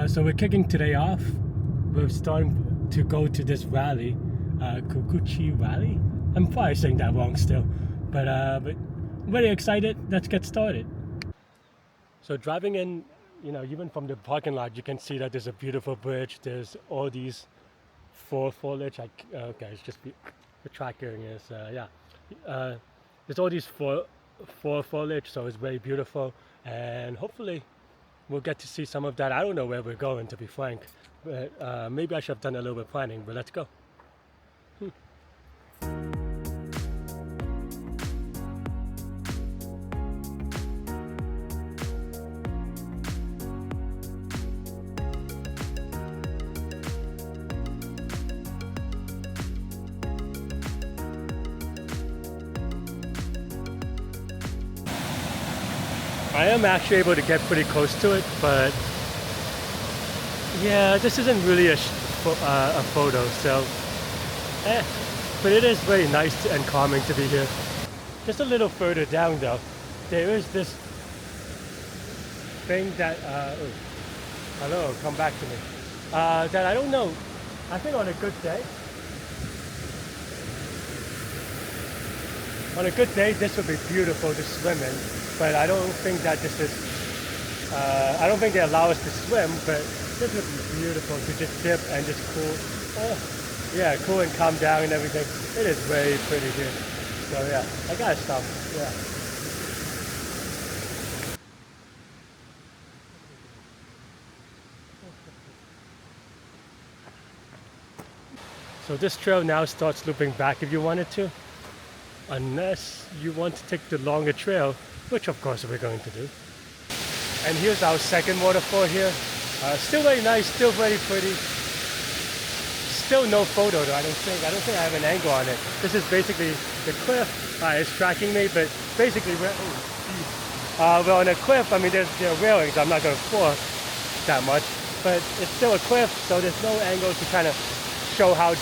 So we're kicking today off. We're starting to go to this valley, Kikuchi Valley. I'm probably saying that wrong still, but very excited. Let's get started. So driving in, even from the parking lot, you can see that there's a beautiful bridge. There's all these foliage. Okay, it's just the tracking is there's all these foliage, so it's very beautiful, and hopefully we'll get to see some of that. I don't know where we're going, to be frank, but maybe I should have done a little bit of planning, but let's go. I am actually able to get pretty close to it, but yeah, this isn't really a photo, so but it is very nice and calming to be here. Just a little further down though, there is this thing that hello, come back to me, that I don't know, I think on a good day this would be beautiful to swim in, but I don't think that this is I don't think they allow us to swim, but this would be beautiful to just dip and just cool and calm down and everything. It is very pretty here. So yeah, I gotta stop. Yeah. So this trail now starts looping back if you wanted to, unless you want to take the longer trail, which of course we're going to do. And here's our second waterfall here. Still very nice, still very pretty. Still no photo though, I don't think I have an angle on it. This is basically the cliff. It's tracking me, but basically we're on a cliff. I mean, there are railings. I'm not going to fall that much, but it's still a cliff, so there's no angle to kind of show how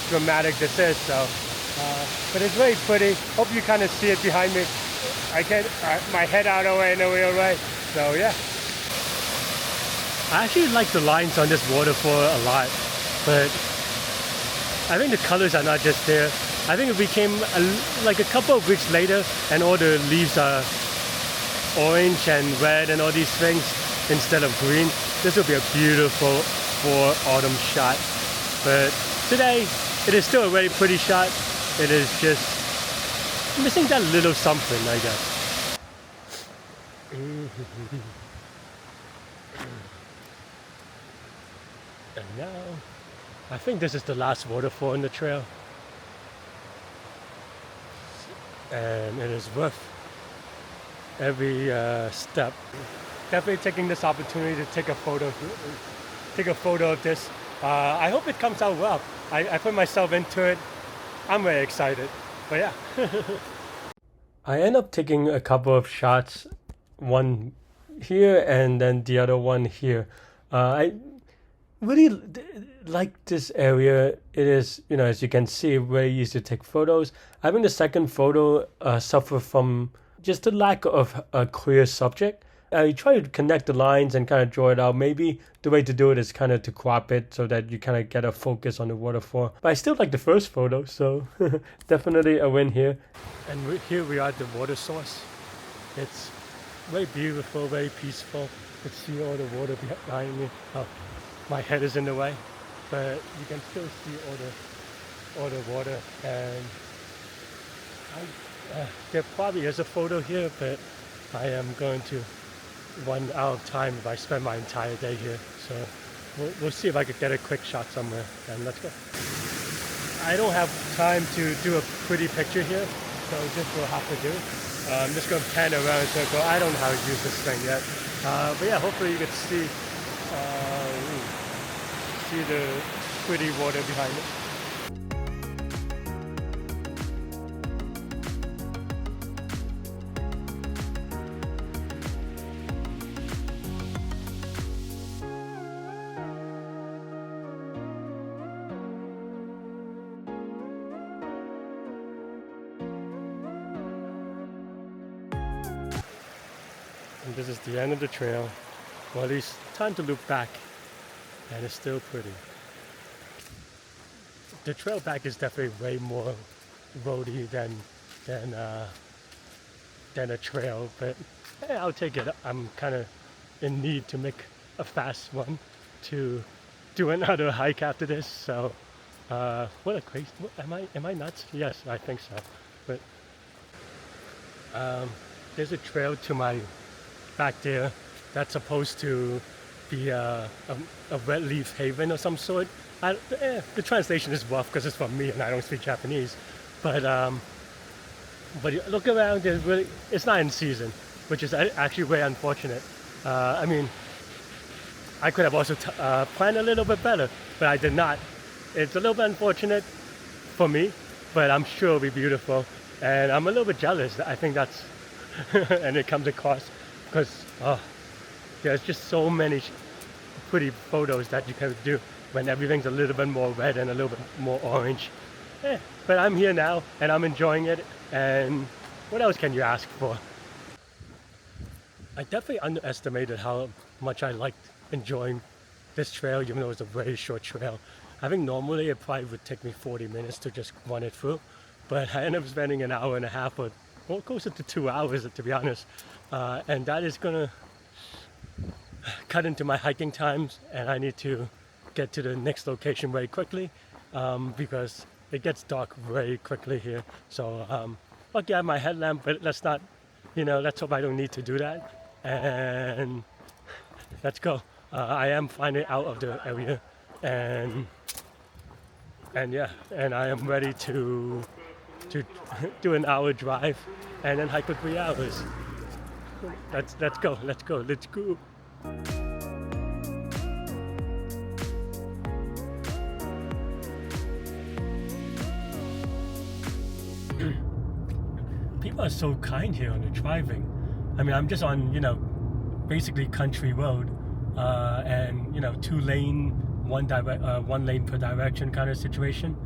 dramatic this is. So, but it's very pretty. Hope you kind of see it behind me. I get my head out of the way in a real way. So yeah. I actually like the lines on this waterfall a lot, but I think the colors are not just there. I think it became like a couple of weeks later and all the leaves are orange and red and all these things instead of green. This will be a beautiful autumn shot. But today, it is still a very pretty shot. It is just missing that little something, I guess. And now, I think this is the last waterfall in the trail. And it is worth every step. Definitely taking this opportunity to take a photo of this. I hope it comes out well. I put myself into it. I'm very excited. But yeah. I end up taking a couple of shots, one here and then the other one here. I really like this area. It is, as you can see, very easy to take photos. I think the second photo suffered from just a lack of a clear subject. You try to connect the lines and kind of draw it out. Maybe the way to do it is kind of to crop it so that you kind of get a focus on the waterfall. But I still like the first photo, so definitely a win here. And here we are at the water source. It's very beautiful, very peaceful. You can see all the water behind me. Oh, my head is in the way, but you can still see all the water. And there probably is a photo here, but I am going to run out of time if I spend my entire day here. So we'll see if I could get a quick shot somewhere, and let's go. I don't have time to do a pretty picture here, so this will have to do. I'm just going to pan around in a circle. I don't know how to use this thing yet. But yeah, hopefully you can see the pretty water behind it. And this is the end of the trail, or at least time to loop back. and it's still pretty. The trail back is definitely way more roady than a trail, but I'll take it. I'm kind of in need to make a fast one to do another hike after this. So, what a crazy! Am I nuts? Yes, I think so. But there's a trail to my back there that's supposed to be a wet leaf haven of some sort. The translation is rough because it's from me and I don't speak Japanese, but you look around, it's not in season, which is actually very unfortunate. I mean, I could have also planned a little bit better, but I did not. It's a little bit unfortunate for me, but I'm sure it'll be beautiful, and I'm a little bit jealous. I think that's and it comes across because there's just so many pretty photos that you can do when everything's a little bit more red and a little bit more orange. But I'm here now and I'm enjoying it, and what else can you ask for? I definitely underestimated how much I liked enjoying this trail, even though it's a very short trail. I think normally it probably would take me 40 minutes to just run it through, but I ended up spending an hour and a half or closer to 2 hours, to be honest, and that is gonna cut into my hiking times, and I need to get to the next location very quickly because it gets dark very quickly here. So lucky I have my headlamp, but let's not, let's hope I don't need to do that. And let's go. I am finally out of the area, and yeah, and I am ready to do an hour drive and then hike for 3 hours. Let's go. People are so kind here on the driving. I mean, I'm just on, basically country road, and 2 lane, one lane per direction kind of situation,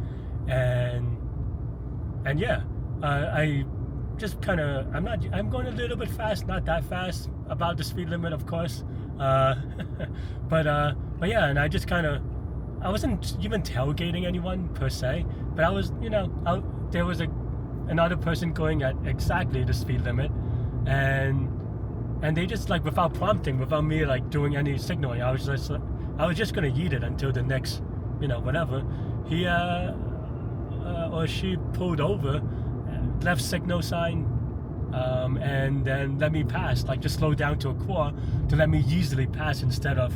and yeah, I just kind of, I'm going a little bit fast, not that fast, about the speed limit, of course, but yeah, and I just kind of, I wasn't even tailgating anyone per se, but I was, there was another person going at exactly the speed limit, and they just, like, without prompting, without me like doing any signaling, I was just gonna yeet it until the next, whatever. He or she pulled over, left signal sign, and then let me pass, like just slow down to a crawl to let me easily pass instead of,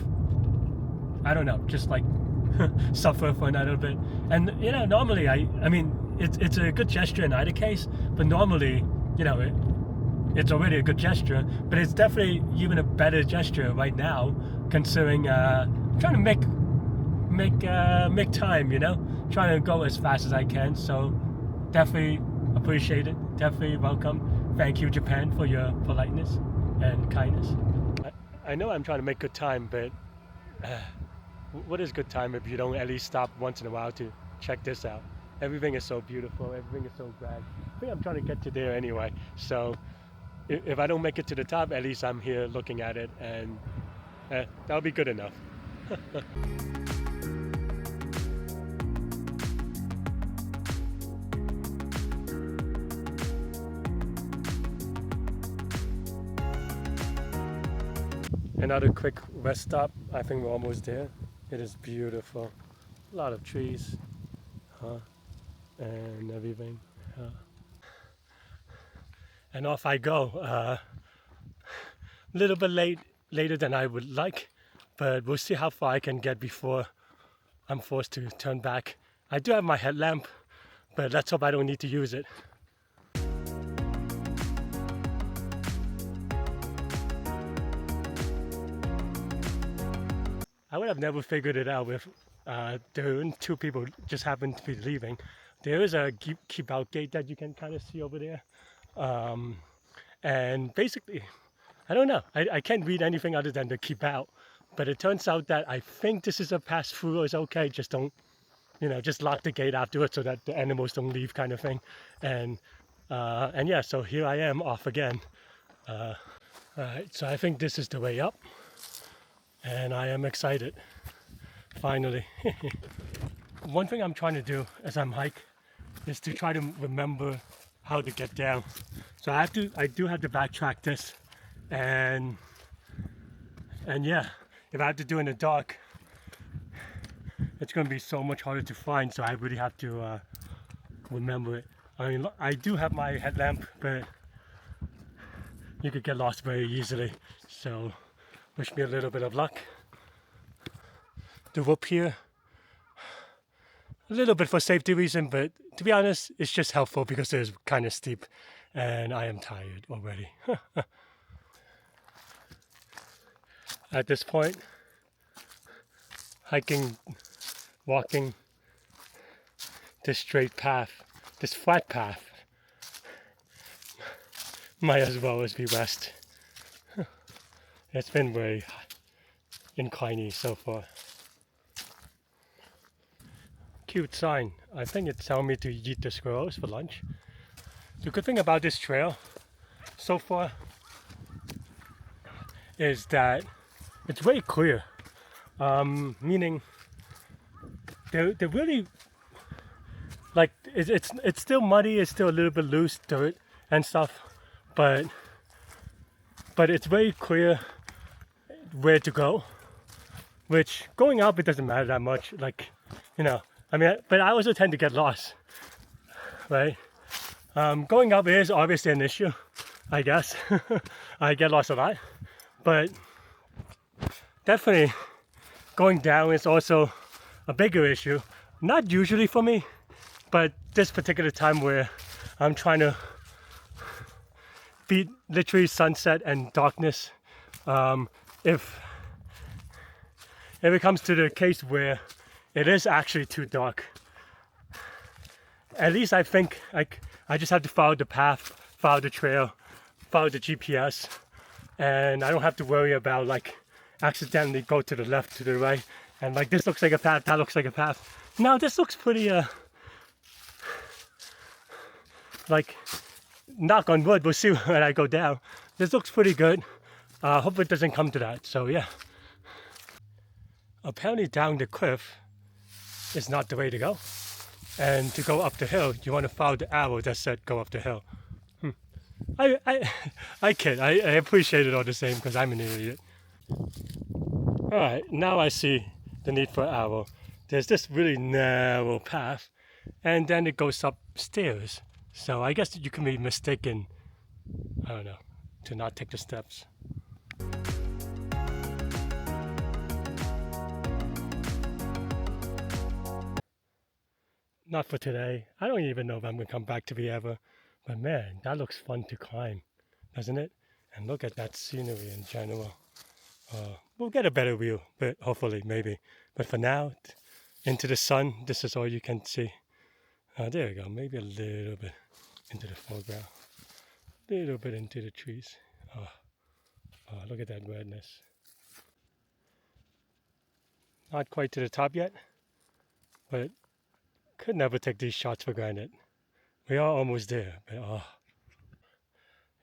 I don't know, just like suffer for another bit. And normally I mean it's a good gesture in either case, but normally it's already a good gesture, but it's definitely even a better gesture right now, considering trying to make time, trying to go as fast as I can. So definitely appreciate it, definitely welcome. Thank you, Japan, for your politeness and kindness. I know I'm trying to make good time, but what is good time if you don't at least stop once in a while to check this out? Everything is so beautiful, everything is so grand. I think I'm trying to get to there anyway, so if I don't make it to the top, at least I'm here looking at it, and that'll be good enough. Another quick rest stop. I think we're almost there. It is beautiful. A lot of trees, and everything. And off I go. A little bit later than I would like, but we'll see how far I can get before I'm forced to turn back. I do have my headlamp, but let's hope I don't need to use it. I would have never figured it out if there were 2 people just happened to be leaving. There is a keep out gate that you can kind of see over there. And basically, I don't know. I can't read anything other than the keep out. But it turns out that I think this is a pass through. It's okay. Just don't, just lock the gate afterwards so that the animals don't leave, kind of thing. And yeah, so here I am off again. All right, so I think this is the way up, and I am excited. Finally. One thing I'm trying to do as I'm hike is to try to remember how to get down. So I do have to backtrack this, and yeah, if I have to do it in the dark, it's going to be so much harder to find. So I really have to remember it. I mean, I do have my headlamp, but you could get lost very easily. So wish me a little bit of luck. The rope here, a little bit for safety reason, but to be honest, it's just helpful because it's kind of steep and I am tired already. At this point, hiking, walking this straight path, this flat path, might as well as be rest. It's been very incliney so far. Cute sign. I think it's telling me to eat the squirrels for lunch. The good thing about this trail so far is that it's very clear. Meaning they're really like it's still muddy, it's still a little bit loose dirt and stuff, but it's very clear where to go. Which going up, it doesn't matter that much. Like, you know, I mean, but I also tend to get lost, right? Going up is obviously an issue, I guess. I get lost a lot, but definitely going down is also a bigger issue. Not usually for me, but this particular time where I'm trying to beat literally sunset and darkness. If it comes to the case where it is actually too dark, at least I think I just have to follow the path, follow the trail, follow the GPS, and I don't have to worry about like accidentally go to the left, to the right, and like this looks like a path, that looks like a path. Now this looks pretty like, knock on wood, we'll see when I go down. This looks pretty good. Hope it doesn't come to that, so yeah. Apparently down the cliff is not the way to go. And to go up the hill, you want to follow the arrow that said go up the hill. I kid, I appreciate it all the same because I'm an idiot. Alright, now I see the need for arrow. There's this really narrow path and then it goes upstairs. So I guess you can be mistaken, I don't know, to not take the steps. Not for today. I don't even know if I'm going to come back to the ever. But man, that looks fun to climb, doesn't it? And look at that scenery in general. We'll get a better view, but hopefully, maybe. But for now, into the sun, this is all you can see. There we go, maybe a little bit into the foreground. A little bit into the trees. Oh, look at that redness. Not quite to the top yet, but could never take these shots for granted. We are almost there, but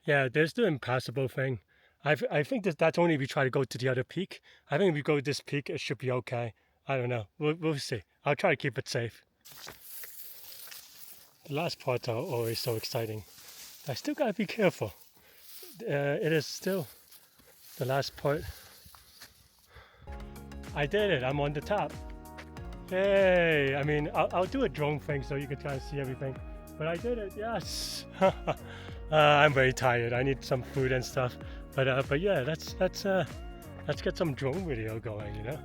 yeah, there's the impassable thing. I think that's only if we try to go to the other peak. I think if we go to this peak, it should be okay. I don't know. We'll see. I'll try to keep it safe. The last parts are always so exciting. I still gotta be careful. It is still the last part. I did it. I'm on the top. Hey, I mean, I'll do a drone thing so you can try to see everything. But I did it, yes. I'm very tired. I need some food and stuff. But yeah, let's get some drone video going, you know.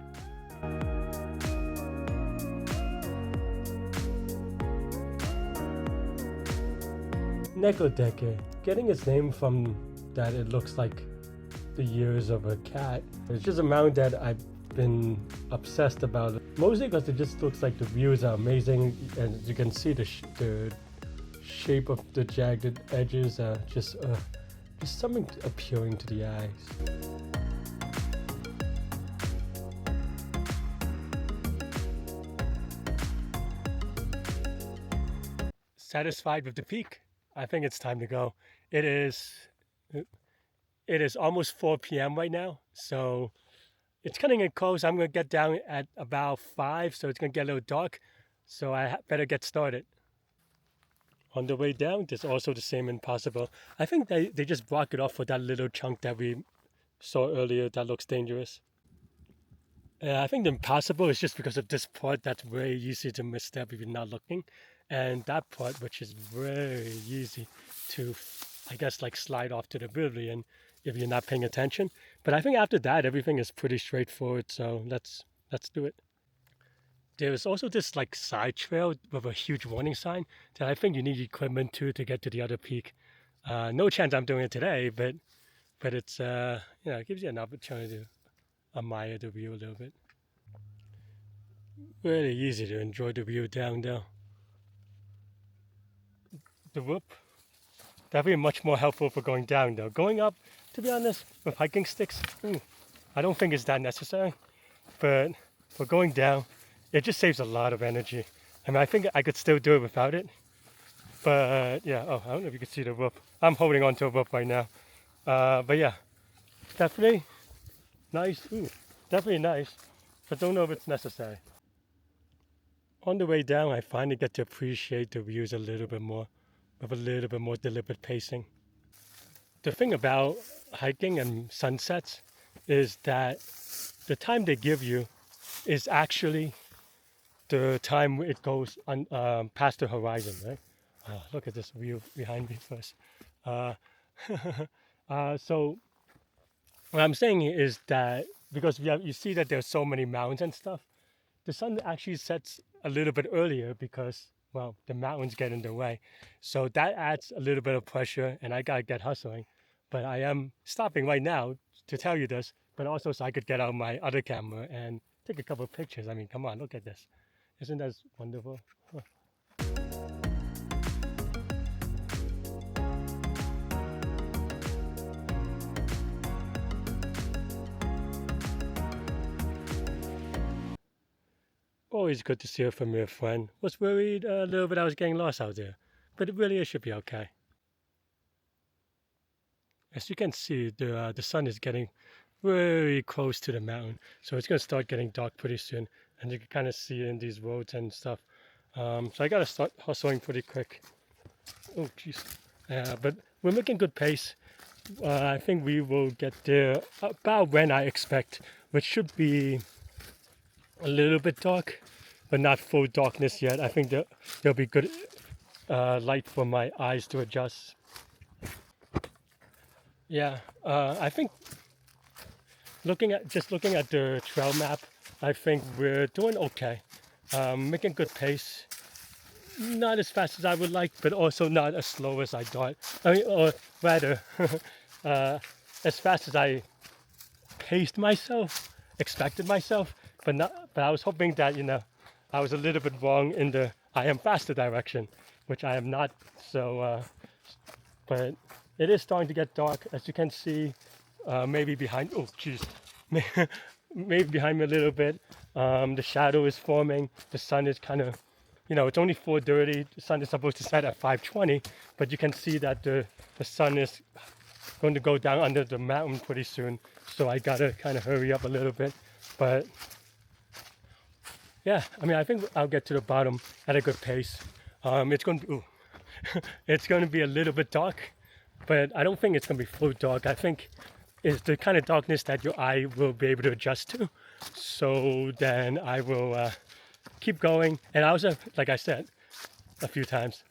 Nekodake, getting its name from that it looks like the ears of a cat. It's just a mountain that I've been obsessed about, mostly because it just looks like the views are amazing, and you can see the shape of the jagged edges, just something appealing to the eyes. Satisfied with the peak? I think it's time to go. It is almost 4 p.m. right now, so it's cutting it close. I'm going to get down at about 5, so it's going to get a little dark. So I better get started. On the way down, there's also the same Impossible. I think they just block it off for that little chunk that we saw earlier that looks dangerous. I think the Impossible is just because of this part that's very easy to misstep if you're not looking. And that part, which is very easy to, I guess, like slide off to the oblivion if you're not paying attention. But I think after that, everything is pretty straightforward. So let's do it. There's also this like side trail with a huge warning sign that I think you need equipment to get to the other peak. No chance I'm doing it today, but it's it gives you an opportunity to admire the view a little bit. Really easy to enjoy the view down there. The whoop definitely much more helpful for going down though. Going up, to be honest, with hiking sticks, I don't think it's that necessary. But for going down, it just saves a lot of energy. I mean, I think I could still do it without it. But yeah, I don't know if you can see the rope. I'm holding on to a rope right now. But yeah, definitely nice. Definitely nice. But don't know if it's necessary. On the way down, I finally get to appreciate the views a little bit more, with a little bit more deliberate pacing. The thing about hiking and sunsets is that the time they give you is actually the time it goes past the horizon, right? Look at this view behind me first. So what I'm saying is that because you see that there's so many mountains and stuff, the sun actually sets a little bit earlier because, well, the mountains get in the way. So that adds a little bit of pressure, and I gotta get hustling. But I am stopping right now to tell you this, but also so I could get out my other camera and take a couple of pictures. I mean, come on, look at this. Isn't that wonderful? Huh. Always good to see a familiar friend. Was worried a little bit I was getting lost out there, but it should be okay. As you can see, the sun is getting very close to the mountain, so it's gonna start getting dark pretty soon, and you can kind of see it in these roads and stuff. So I gotta start hustling pretty quick. Oh, jeez. But we're making good pace. I think we will get there about when I expect, which should be a little bit dark, but not full darkness yet. I think there'll be good light for my eyes to adjust. Yeah, I think looking at the trail map, I think we're doing okay. Making good pace. Not as fast as I would like, but also not as slow as I thought. I mean, or rather, as fast as I paced myself, expected myself, but not. But I was hoping that I was a little bit wrong in the I am faster direction, which I am not. So, but it is starting to get dark, as you can see. Maybe behind. Oh, jeez. Maybe behind me a little bit. The shadow is forming. The sun is kind of. It's only 4:30. The sun is supposed to set at 5:20, but you can see that the sun is going to go down under the mountain pretty soon. So I gotta kind of hurry up a little bit. But yeah, I mean, I think I'll get to the bottom at a good pace. It's going to it's going to be a little bit dark, but I don't think it's going to be full dark. I think it's the kind of darkness that your eye will be able to adjust to. So then I will. Keep going, and I also, like I said a few times,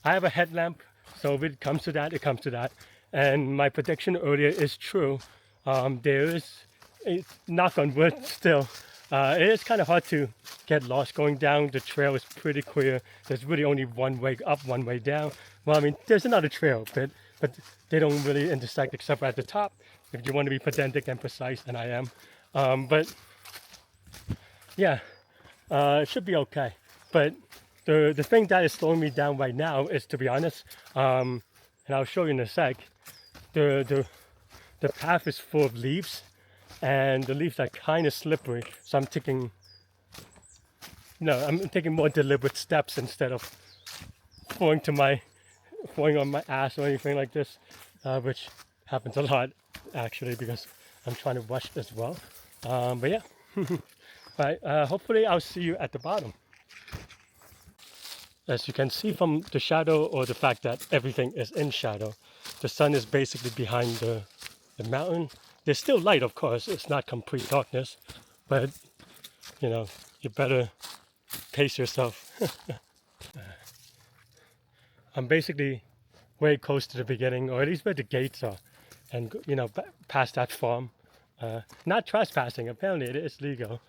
I have a headlamp, so if it comes to that, it comes to that. And my prediction earlier is true. There is, knock on wood still, it is kind of hard to get lost going down. The trail is pretty clear. There's really only one way up, one way down. Well, I mean, there's another trail, but they don't really intersect except for at the top, if you want to be pedantic and precise, and I am. But yeah. It should be okay, but the thing that is slowing me down right now is, to be honest, and I'll show you in a sec. The path is full of leaves, and the leaves are kind of slippery. So I'm taking more deliberate steps instead of falling on my ass or anything like this, which happens a lot actually because I'm trying to rush as well. But yeah, right. Hopefully, I'll see you at the bottom. As you can see from the shadow, or the fact that everything is in shadow, the sun is basically behind the mountain. There's still light, of course. It's not complete darkness, but you know, you better pace yourself. I'm basically very close to the beginning, or at least where the gates are, and past that farm. Not trespassing. Apparently, it is legal.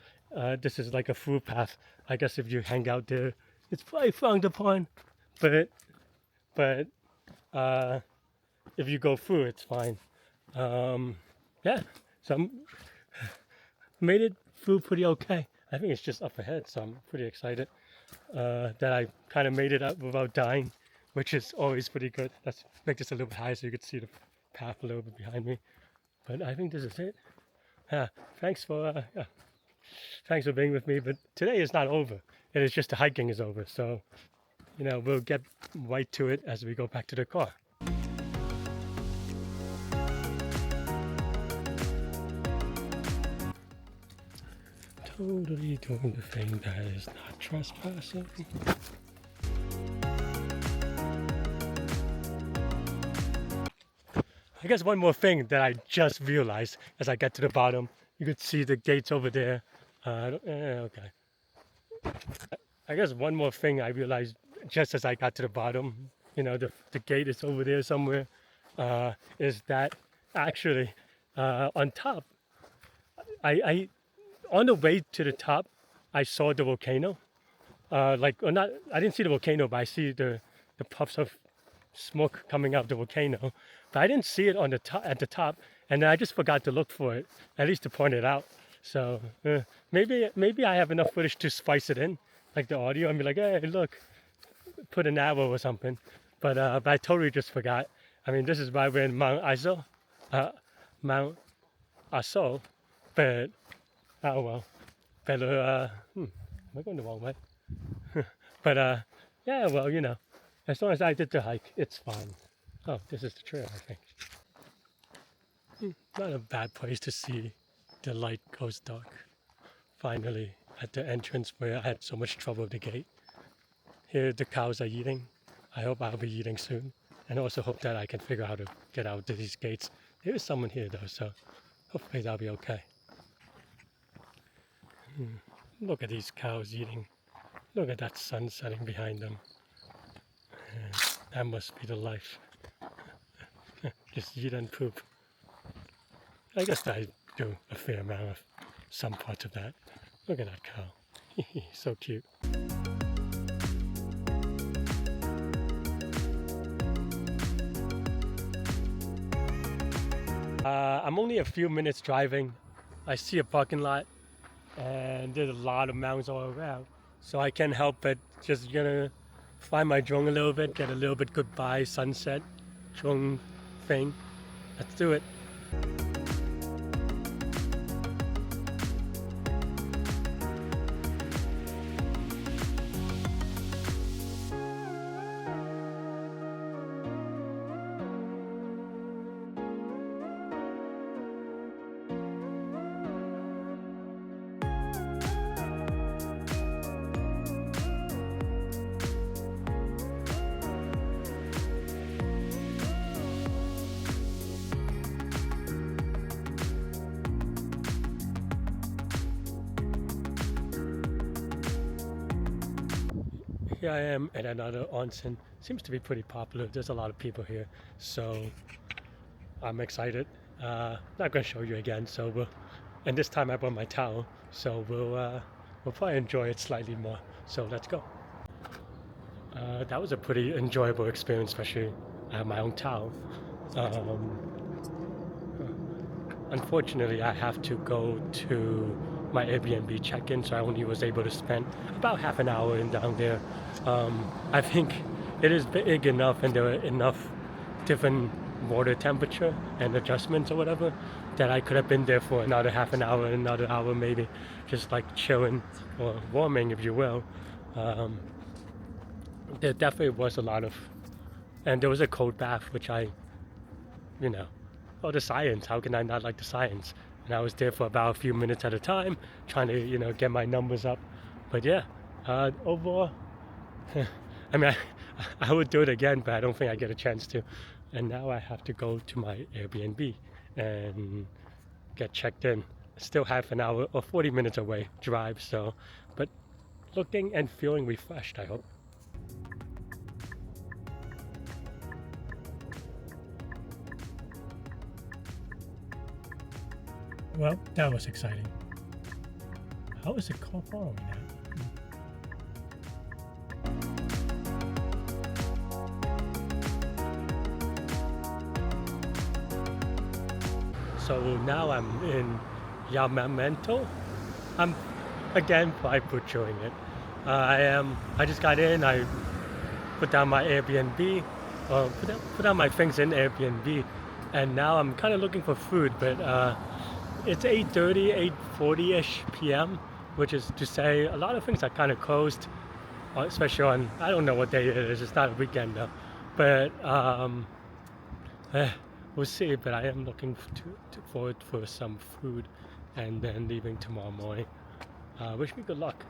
This is like a footpath. I guess if you hang out there, it's probably frowned upon. But but if you go through, it's fine. Yeah. So I made it through pretty okay. I think it's just up ahead, so I'm pretty excited that I kind of made it up without dying, which is always pretty good. Let's make this a little bit higher so you can see the path a little bit behind me. But I think this is it. Yeah, thanks for being with me. But today is not over. It is just the hiking is over. So we'll get right to it as we go back to the car. Totally doing the thing that is not trespassing. I guess one more thing that I just realized as I get to the bottom, you could see the gates over there. Okay. I guess one more thing I realized just as I got to the bottom, the gate is over there somewhere, is that actually on top, I on the way to the top, I saw the volcano. I didn't see the volcano, but I see the puffs of smoke coming out of the volcano. But I didn't see it on the top at the top, and then I just forgot to look for it, at least to point it out. So maybe I have enough footage to spice it in, like the audio, and be like, hey, look, put an arrow or something. But I totally just forgot. I mean, this is why we're in Mount Aso, but oh well, better. Am I going the wrong way? But yeah, well, as long as I did the hike, it's fine. Oh, this is the trail, I think. Not a bad place to see the light goes dark. Finally, at the entrance where I had so much trouble with the gate. Here the cows are eating. I hope I'll be eating soon. And also hope that I can figure out how to get out to these gates. There is someone here though, so hopefully that'll be okay. Look at these cows eating. Look at that sun setting behind them. That must be the life. Just eat and poop. I guess I do a fair amount of some parts of that. Look at that cow. So cute. I'm only a few minutes driving. I see a parking lot and there's a lot of mountains all around. So I can't help but just gonna fly my drone a little bit, get a little bit goodbye sunset drone thing. Let's do it. Here I am at another onsen. Seems to be pretty popular. There's a lot of people here, so I'm excited. Not gonna show you again. And this time I brought my towel, so we'll probably enjoy it slightly more. So let's go. That was a pretty enjoyable experience, especially I have my own towel. Unfortunately, I have to go to my Airbnb check-in, so I only was able to spend about half an hour down there. I think it is big enough and there are enough different water temperature and adjustments or whatever that I could have been there for another half an hour, another hour maybe, just like chilling or warming, if you will. There definitely was a lot of, and there was a cold bath, which the science, how can I not like the science? and I was there for about a few minutes at a time, trying to get my numbers up. But yeah, overall, I mean, I would do it again, but I don't think I get a chance to. And now I have to go to my Airbnb and get checked in. Still half an hour or 40 minutes away drive, so, but looking and feeling refreshed, I hope. Well, that was exciting. How is it called following that? So now I'm in Yamamoto. I'm again probably butchering it. I just got in. I put down my Airbnb, put down my things in Airbnb, and now I'm kind of looking for food. But it's 8:30, 8:40ish p.m., which is to say a lot of things are kind of closed, especially on, I don't know what day it is. It's not a weekend though, but we'll see. But I am looking forward for some food, and then leaving tomorrow morning. Wish me good luck.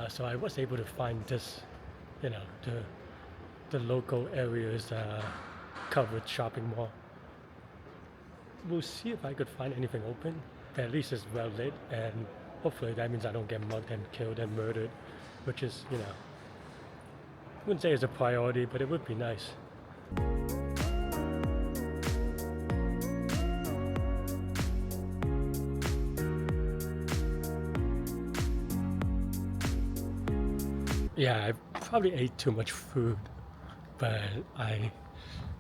So I was able to find this, the local area's covered shopping mall. We'll see if I could find anything open. At least it's well lit, and hopefully that means I don't get mugged and killed and murdered, which is, I wouldn't say it's a priority, but it would be nice. Yeah, I probably ate too much food, but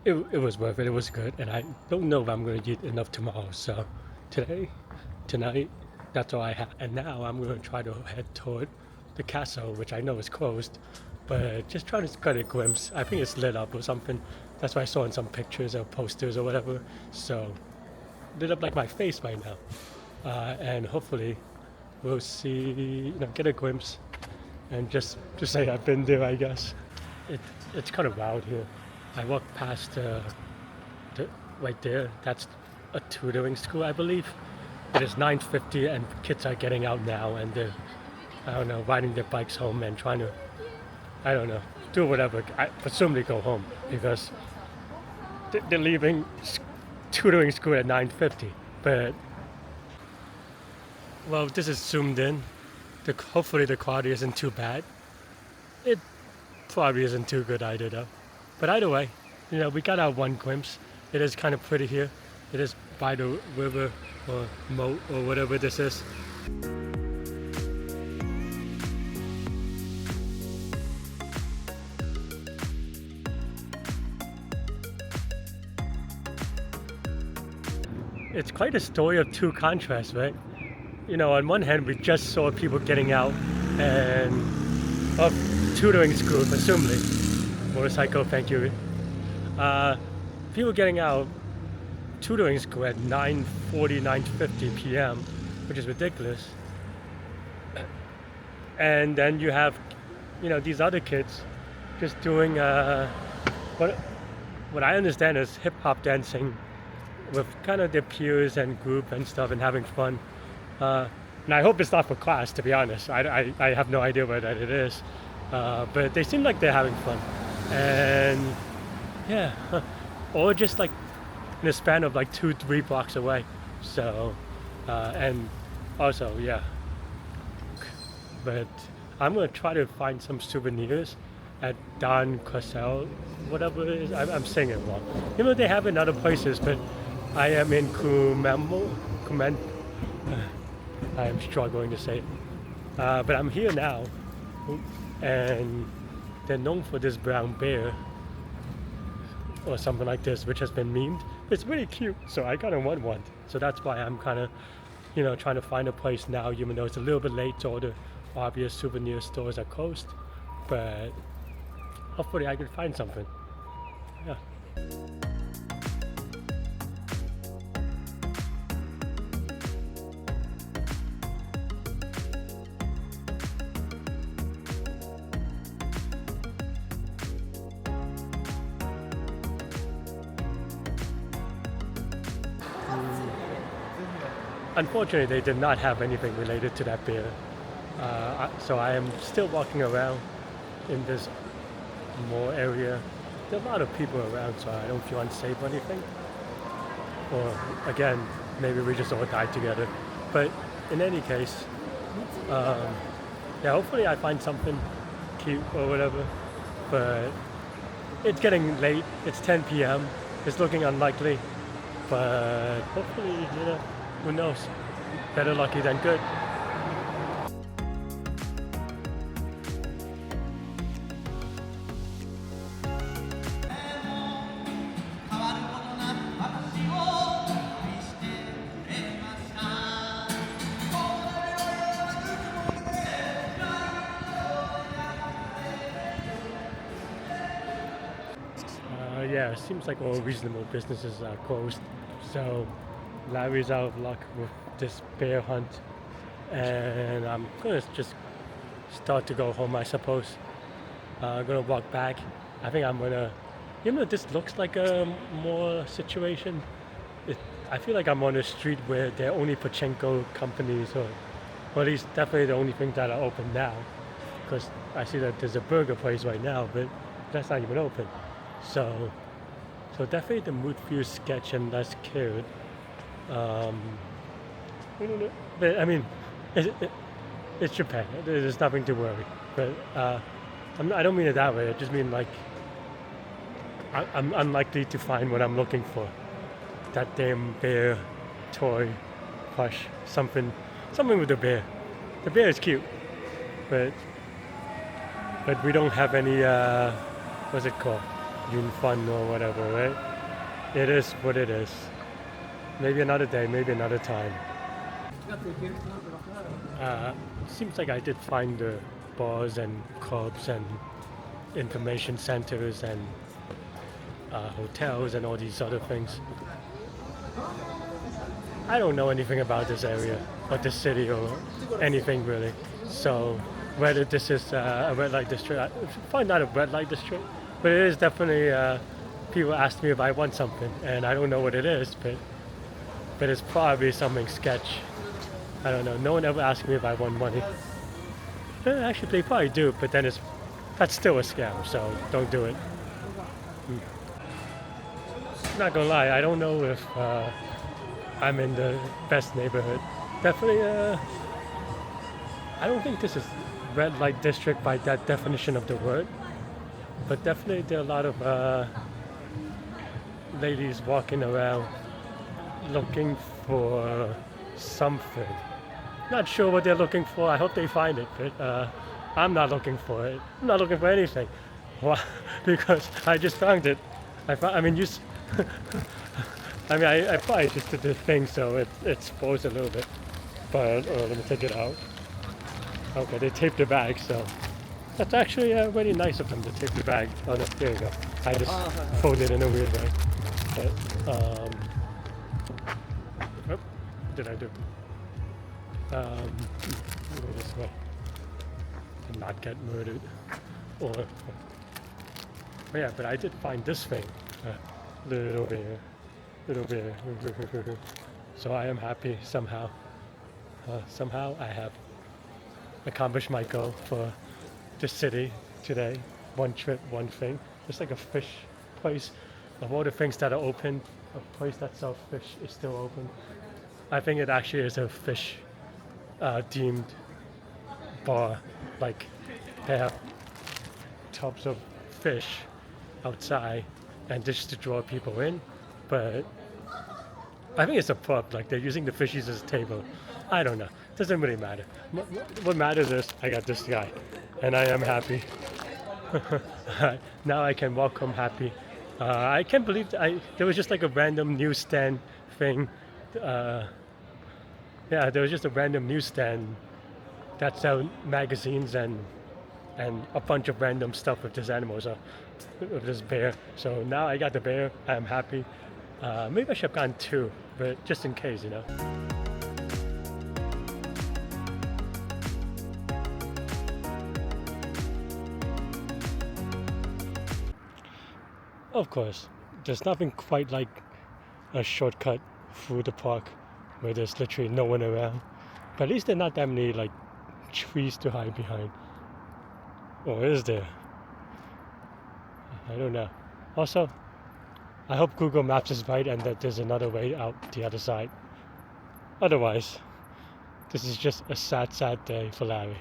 it was worth it. It was good, and I don't know if I'm going to eat enough tomorrow. So tonight, that's all I have. And now I'm going to try to head toward the castle, which I know is closed, but just trying to get a glimpse. I think it's lit up or something. That's what I saw in some pictures or posters or whatever. So lit up like my face right now, and hopefully we'll see, get a glimpse. And just to say I've been there, I guess. It's kind of wild here. I walked past right there. That's a tutoring school, I believe. It is 9:50 and kids are getting out now, and they're, I don't know, riding their bikes home and trying to, I don't know, do whatever. I presumably go home because they're leaving tutoring school at 9:50. But, well, this is zoomed in. Hopefully the quality isn't too bad. It probably isn't too good either though. But either way, we got our one glimpse. It is kind of pretty here. It is by the river or moat or whatever this is. It's quite a story of two contrasts, right? On one hand, we just saw people getting out and of tutoring school, presumably. Motorcycle, thank you. People getting out tutoring school at 9:40, 9:50 p.m., which is ridiculous. And then you have, these other kids just doing what I understand is hip-hop dancing with kind of their peers and group and stuff and having fun. And I hope it's not for class, to be honest. I have no idea where that it is. But they seem like they're having fun. And yeah, or just like in a span of like 2-3 blocks away. So, and also, yeah. But I'm going to try to find some souvenirs at Don Quasel, whatever it is. I'm saying it wrong. They have in other places, but I am in Kumamoto. I am struggling to say it. But I'm here now, and they're known for this brown bear or something like this, which has been memed. It's really cute, so I kind of want one. So that's why I'm kind of, trying to find a place now, even though it's a little bit late, so all the obvious souvenir stores are closed. But hopefully I can find something. Yeah. unfortunately, they did not have anything related to that bear. So I am still walking around in this mall area. There are a lot of people around, so I don't feel unsafe or anything. Or again, maybe we just all died together. But in any case, yeah, hopefully I find something cute or whatever. But it's getting late. It's 10 p.m. It's looking unlikely. But hopefully, who knows? Better lucky than good. Yeah, it seems like all reasonable businesses are closed. So Larry's out of luck with this bear hunt. And I'm gonna just start to go home, I suppose. I'm gonna walk back. I think I'm gonna, this looks like a mall situation. I feel like I'm on a street where there are only pachinko companies, or at least definitely the only things that are open now. Because I see that there's a burger place right now, but that's not even open. So definitely the mood feels sketch and less cute. But I mean, it's Japan. There's nothing to worry. But I don't mean it that way. I just mean like I'm unlikely to find what I'm looking for. That damn bear toy, plush, something with the bear. The bear is cute, but we don't have any what's it called? Fun or whatever, right? It is what it is. Maybe another day, maybe another time. Seems like I did find the bars and clubs and information centers and hotels and all these other things. I don't know anything about this area or this city or anything really. So whether this is a red light district, probably not a red light district, but it is definitely, people ask me if I want something, and I don't know what it is, but it's probably something sketch. I don't know. No one ever asked me if I want money. Actually, they probably do, but then that's still a scam, so don't do it. Not gonna lie, I don't know if I'm in the best neighborhood. Definitely, I don't think this is red light district by that definition of the word. But definitely there are a lot of ladies walking around looking for something. Not sure what they're looking for. I hope they find it, but I'm not looking for it. I'm not looking for anything. Why? Because I just found it. I probably just did this thing so it exposed a little bit. But let me take it out. Okay, they taped the bag, so that's actually really nice of them to tape the bag. Oh no, there you go. I just folded it in a weird way. But, what did I do? Go this way. To not get murdered. Or, yeah, but I did find this thing. Little bear. So I am happy somehow. Somehow I have accomplished my goal for the city today. One trip, one thing. It's like a fish place. Of all the things that are open, a place that sells fish is still open. I think it actually is a fish themed bar. Like they have tubs of fish outside and just to draw people in. But I think it's a pub. Like they're using the fishies as a table. I don't know. Doesn't really matter. What matters is I got this guy, and I am happy. Now I can walk home happy. I can't believe there was just like a random newsstand thing. Yeah, there was just a random newsstand that sell magazines and a bunch of random stuff with this animal, so with this bear. So now I got the bear. I'm happy. Maybe I should have gotten two, but just in case, Of course, there's nothing quite like a shortcut through the park where there's literally no one around. But at least there are not that many like trees to hide behind. Or is there? I don't know. Also, I hope Google Maps is right and that there's another way out the other side. Otherwise, this is just a sad, sad day for Larry.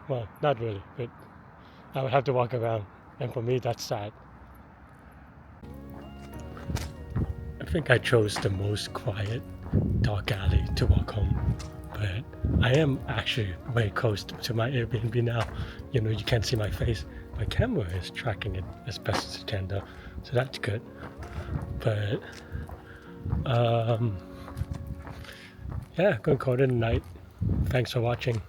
Well, not really, but I would have to walk around, and for me, that's sad. I think I chose the most quiet, dark alley to walk home, but I am actually very close to my Airbnb now. You know, you can't see my face. My camera is tracking it as best as it can though, so that's good. But yeah, gonna call it a night. Thanks for watching.